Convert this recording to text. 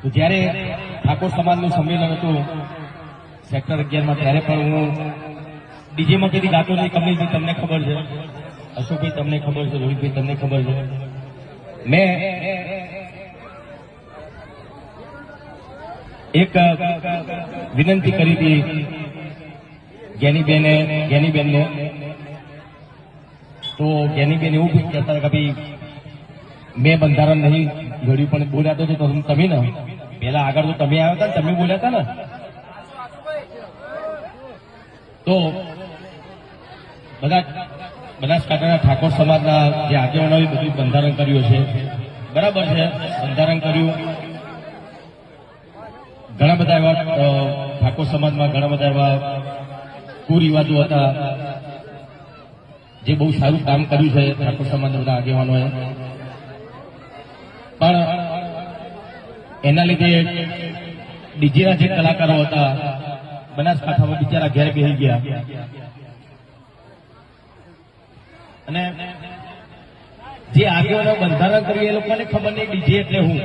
તો જ્યારે ઠાકોર સમાજનું સંમેલન હતું સેક્ટર 11 માં, ત્યારે પણ હું ડીજેમાં કદી ગાતો નહીં. કમલેશભાઈ તમને ખબર છે, અશોકભાઈ તમને ખબર છે, રોહિતભાઈ તમને ખબર છે. મેં એક વિનંતી કરી હતી જ્ઞાનીબેનને. તો જ્ઞાનીબેન એવું કહેતા હતા કે ભાઈ મેં બંધારણ નહીં ઘડ્યું, પણ બોલ્યા તો તમે ને પેલા આગળ તો તમે આવ્યા હતા ને, તમે બોલ્યા હતા ને. તો બનાસકાંઠાના ઠાકોર સમાજના જે આગેવાનોએ બધું બંધારણ કર્યું છે, બરાબર છે, બંધારણ કર્યું. ઘણા બધા એવા ઠાકોર સમાજમાં ઘણા બધા એવા કુરિવાજો હતા જે બહુ સારું કામ કર્યું છે ઠાકોર સમાજના બધા આગેવાનોએ. પણ એના લીધે ડીજેના જે કલાકારો હતા બનાસકાંઠામાં બિચારા ઘેર બેસી ગયા. અને જે આગેવાનો બંધારણ કર્યું એ લોકોને ખબર નહીં ડીજે એટલે હું.